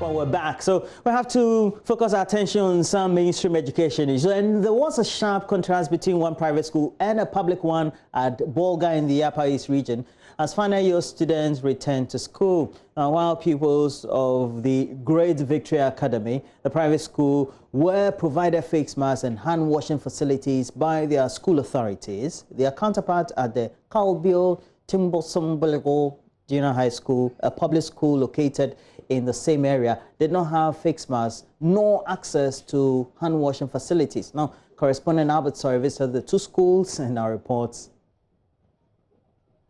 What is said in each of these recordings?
Well, we're back. So we have to focus our attention on some mainstream education issues. And there was a sharp contrast between one private school and a public one at Bolga in the Upper East region as final year students returned to school. Now, while pupils of the Great Victory Academy, the private school, were provided face masks and hand washing facilities by their school authorities, their counterpart at the Kalbio Timbosomboligo Junior High School, a public school located in the same area, did not have face masks nor access to hand washing facilities. Now, correspondent Albert Sawyer visited the two schools and our reports.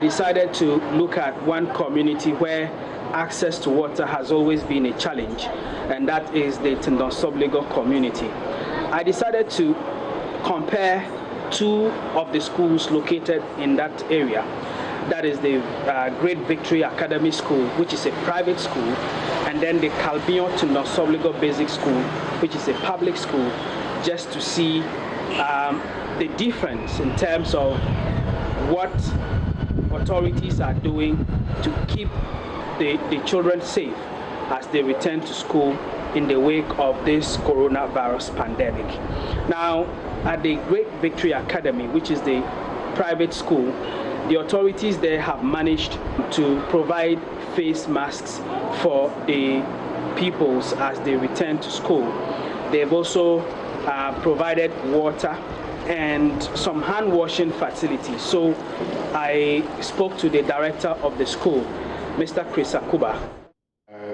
Decided to look at one community where access to water has always been a challenge, and that is the Tindonsobligo community. I decided to compare two of the schools located in that area. That is the Great Victory Academy School, which is a private school, and then the Kalbion Tindonsobligo Basic School, which is a public school, just to see the difference in terms of what authorities are doing to keep the children safe as they return to school in the wake of this coronavirus pandemic. Now, at the Great Victory Academy, which is the private school, the authorities there have managed to provide face masks for the pupils as they return to school. They've also provided water and some hand washing facilities. So I spoke to the director of the school, Mr. Chris Akuba.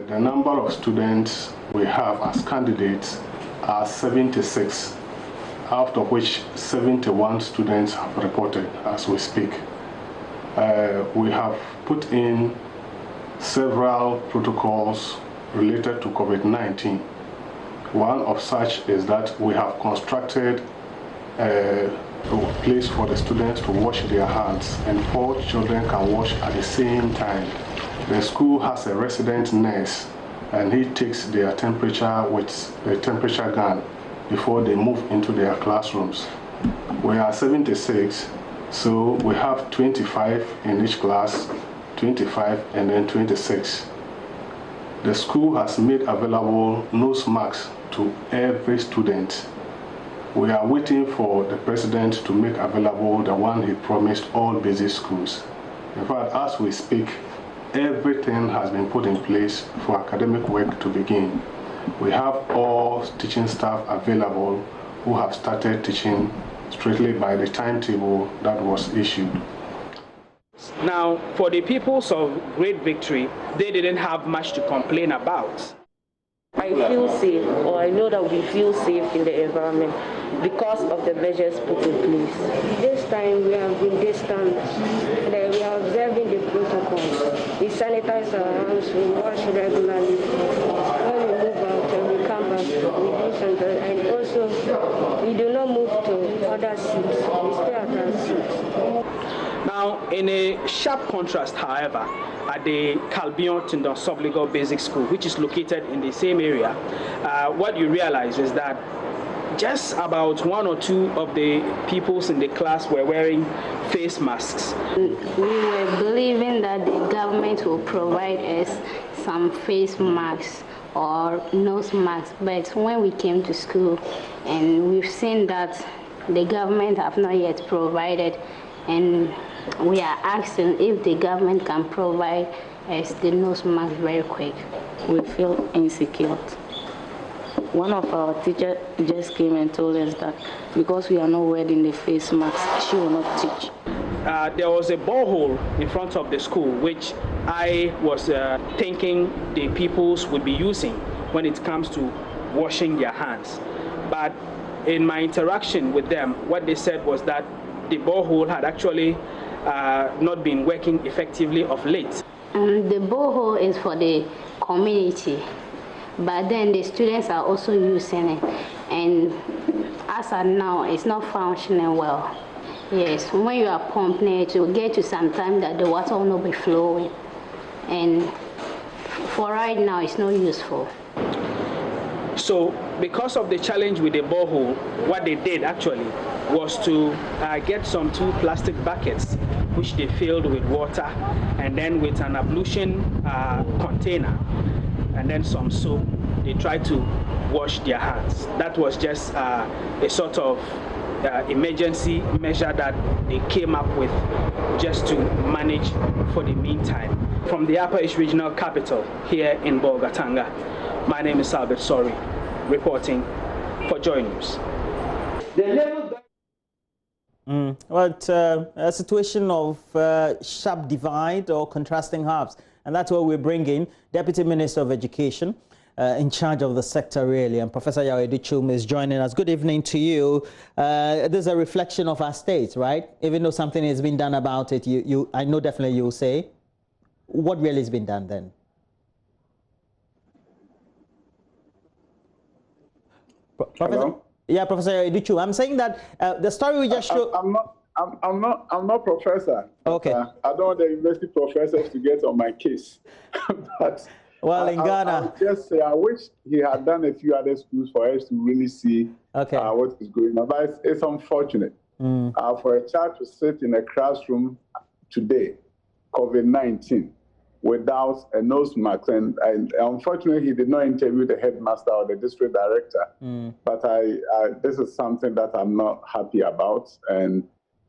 The number of students we have as candidates are 76, out of which 71 students have reported as we speak. We have put in several protocols related to COVID-19. One of such is that we have constructed a place for the students to wash their hands, and 4 children can wash at the same time. The school has a resident nurse, and he takes their temperature with a temperature gun before they move into their classrooms. We are 76, so we have 25 in each class, 25 and then 26. The school has made available nose masks to every student. We are waiting for the president to make available the one he promised all basic schools. In fact, as we speak, everything has been put in place for academic work to begin. We have all teaching staff available who have started teaching strictly by the timetable that was issued. Now, for the peoples of Great Victory, they didn't have much to complain about. I feel safe, or I know that we feel safe in the environment because of the measures put in place. This time we have been distant, and we are observing the protocols. We sanitize our hands, we wash regularly. When we move out and we come back, we do something. And also, we do not move to other seats, we stay at our seats. Now, in a sharp contrast, however, at the Kalbion Tindonsobligo Basic School, which is located in the same area, what you realize is that just about 1 or 2 of the pupils in the class were wearing face masks. We were believing that the government will provide us some face masks or nose masks, but when we came to school and we've seen that the government have not yet provided, and we are asking if the government can provide us the nose mask very quick. We feel insecure. One of our teachers just came and told us that because we are not wearing the face mask, she will not teach. There was a borehole in front of the school, which I was thinking the pupils would be using when it comes to washing their hands. But in my interaction with them, what they said was that the borehole had actually not been working effectively of late. The borehole is for the community, but then the students are also using it, and as of now, it's not functioning well. Yes, when you are pumping it, you get to some time that the water will not be flowing, and for right now, it's not useful. So, because of the challenge with the borehole, what they did actually was to get some 2 plastic buckets, which they filled with water, and then with an ablution container. and then some soap. They tried to wash their hands. That was just a sort of emergency measure that they came up with just to manage for the meantime. From the Upper East Regional Capital here in Bolagatanga, my name is Albert Sori, reporting for JoyNews. A situation of sharp divide or contrasting halves, and that's where we're bringing Deputy Minister of Education in charge of the sector, really, and Professor Yaw Edichum is joining us. Good evening to you. This is a reflection of our state, right? Even though something has been done about it, I know definitely you'll say. What really has been done then? Hello? Yeah, Professor Edichum. I'm saying that the story we just showed. I'm not professor. Okay. I don't want the university professors to get on my case. But well, in Ghana, I'll just say I wish he had done a few other schools for us to really see what is going on. But it's unfortunate for a child to sit in a classroom today, COVID-19, without a nose mask. And unfortunately, he did not interview the headmaster or the district director. But this is something that I'm not happy about. And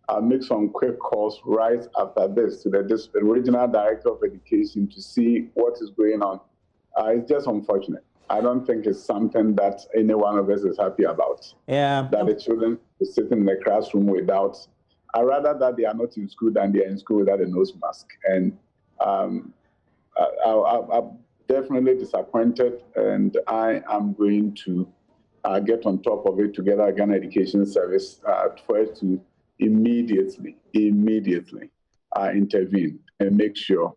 I'll make some quick calls right after this to the regional director of education to see what is going on. It's just unfortunate. I don't think it's something that any one of us is happy about. Yeah. That the children sit in the classroom without, I'd rather that they are not in school than they are in school without a nose mask. And I'm definitely disappointed, and I am going to get on top of it together with Ghana Education Service for us to immediately intervene and make sure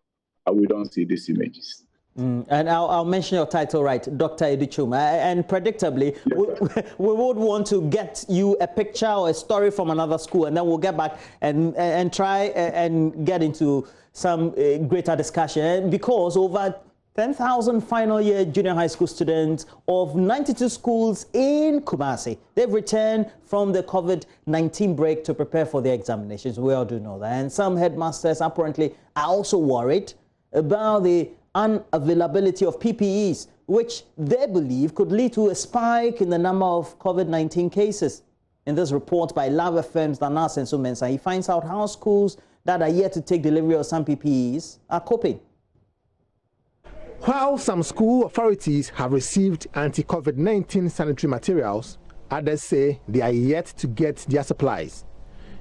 we don't see these images. And I'll mention your title right, Dr. Edichum. And predictably, yes, we would want to get you a picture or a story from another school, and then we'll get back and try and get into some greater discussion, because over 10,000 final year junior high school students of 92 schools in Kumasi, they've returned from the COVID-19 break to prepare for their examinations. We all do know that. And some headmasters apparently are also worried about the unavailability of PPEs, which they believe could lead to a spike in the number of COVID-19 cases. In this report by Lava Firms, Danas and Sumensa, he finds out how schools that are yet to take delivery of some PPEs are coping. While some school authorities have received anti-COVID-19 sanitary materials, others say they are yet to get their supplies.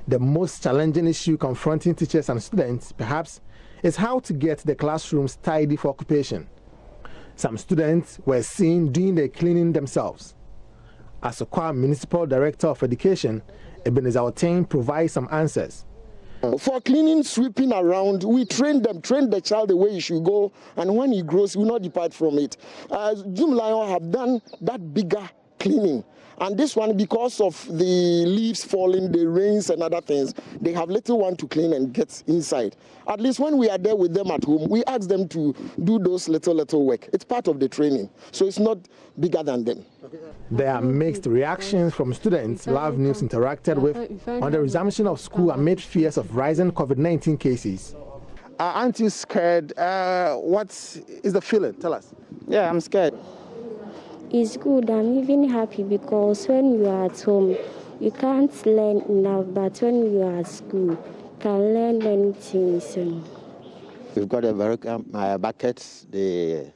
The most challenging issue confronting teachers and students, perhaps, is how to get the classrooms tidy for occupation. Some students were seen doing the cleaning themselves. As Asokwa Municipal Director of Education, Ebenezer Oteng provides some answers. For cleaning, sweeping around, we train the child the way he should go, and when he grows, he will not depart from it. Zoom Lion have done that bigger cleaning. And this one, because of the leaves falling, the rains and other things, they have little one to clean and get inside. At least when we are there with them at home, we ask them to do those little work. It's part of the training, so it's not bigger than them. There are mixed reactions from students Love News interacted with on the resumption of school amid fears of rising COVID-19 cases. Aren't you scared? What is the feeling? Tell us. Yeah, I'm scared. It's good. I'm even happy because when you are at home, you can't learn enough, but when you are at school, you can learn many things. We've got a buckets. We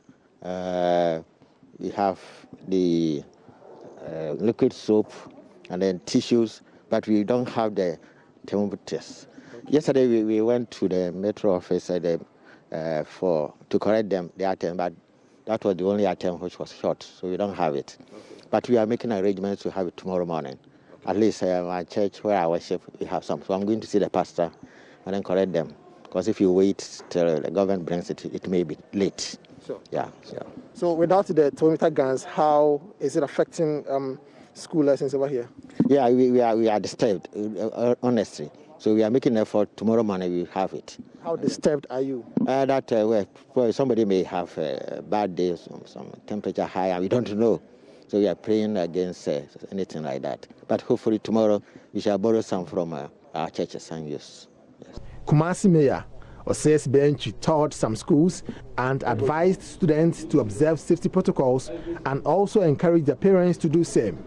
have the liquid soap and then tissues, but we don't have the thermometers. Yesterday we went to the metro office to correct them the item, but that was the only item which was short, so we don't have it. But we are making arrangements to have it tomorrow morning. At least my church where I worship, we have some. So I'm going to see the pastor and then correct them. Because if you wait till the government brings it, it may be late. Sure. Yeah. So without the thermometer guns, how is it affecting school lessons over here? Yeah, we are disturbed, honestly. So we are making an effort. Tomorrow morning we have it. How disturbed are you? Well, somebody may have a bad day, some temperature high, and we don't know. So we are praying against anything like that. But hopefully tomorrow we shall borrow some from our churches and use. Yes. Kumasi Mayor Oses Benchi toured some schools and advised students to observe safety protocols and also encouraged their parents to do same.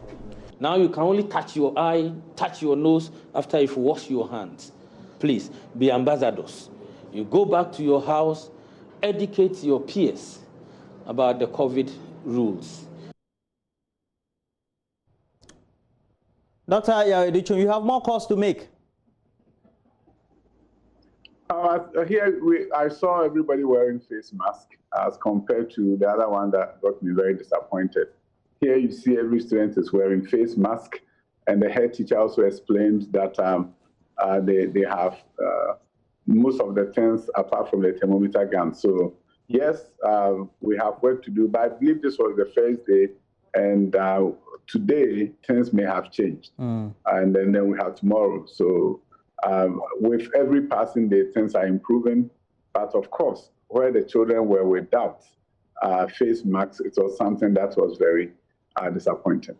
Now you can only touch your eye, touch your nose after you've washed your hands. Please be ambassadors. You go back to your house, educate your peers about the COVID rules. Dr. Yaweduchum, you have more calls to make. Here, I saw everybody wearing face masks as compared to the other one that got me very disappointed. Here you see every student is wearing face mask, and the head teacher also explained that they have most of the things apart from the thermometer gun. So yes, we have work to do, but I believe this was the first day, and today things may have changed, and then we have tomorrow. So with every passing day, things are improving, but of course, where the children were without face masks, it was something that was very disappointing.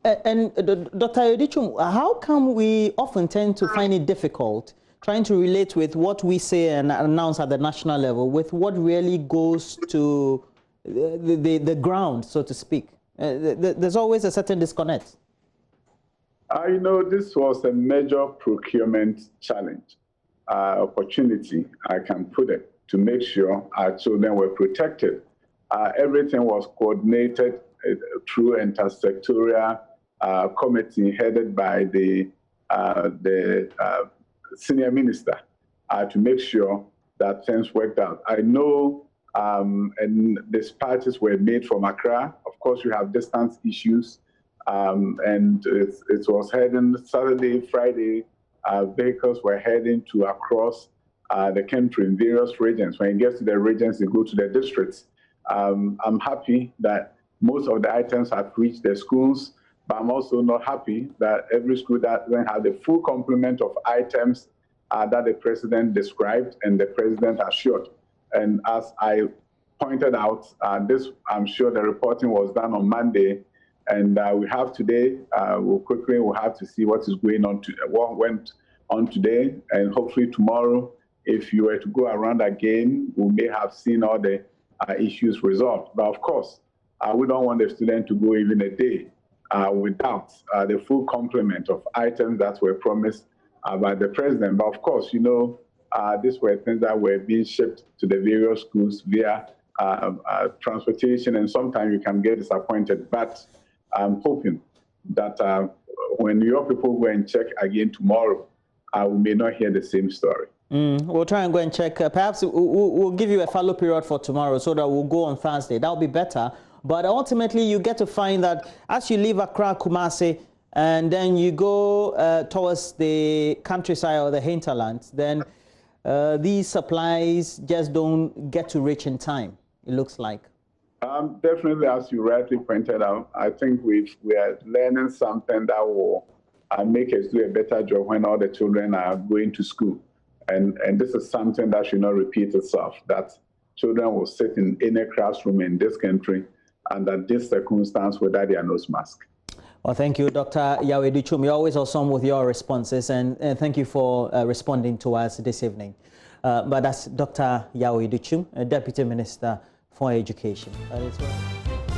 And Dr. Yaweduchum, how come we often tend to find it difficult trying to relate with what we say and announce at the national level with what really goes to the ground, so to speak? There's always a certain disconnect. You know, this was a major procurement challenge, opportunity, I can put it, to make sure our children were protected. Everything was coordinated through intersectorial committee headed by the senior minister to make sure that things worked out. I know and dispatches were made from Accra. Of course, you have distance issues. And it was heading Saturday, Friday, vehicles were heading to across the country in various regions. When it gets to the regions, they go to the districts. I'm happy that most of the items have reached the schools, but I'm also not happy that every school doesn't have the full complement of items that the president described and the president assured. And as I pointed out, I'm sure the reporting was done on Monday, and we have today, we'll have to see what is going on, what went on today, and hopefully tomorrow, if you were to go around again, we may have seen all the issues resolved. But of course, we don't want the student to go even a day without the full complement of items that were promised by the president. But of course, you know, these were things that were being shipped to the various schools via transportation, and sometimes you can get disappointed. But I'm hoping that when your people go and check again tomorrow, we may not hear the same story. We'll try and go and check. Perhaps we'll give you a follow period for tomorrow so that we'll go on Thursday. That'll be better. But ultimately, you get to find that as you leave Accra, Kumasi, and then you go towards the countryside or the hinterlands, then these supplies just don't get to reach in time, it looks like. Definitely, as you rightly pointed out, I think we are learning something that will make us do a better job when all the children are going to school. And this is something that should not repeat itself, that children will sit in any classroom in this country under this circumstance without their nose mask. Well, thank you, Dr. Yaweduchum. You're always awesome with your responses, and thank you for responding to us this evening. But that's Dr. Yaweduchum, Deputy Minister for Education. That is right.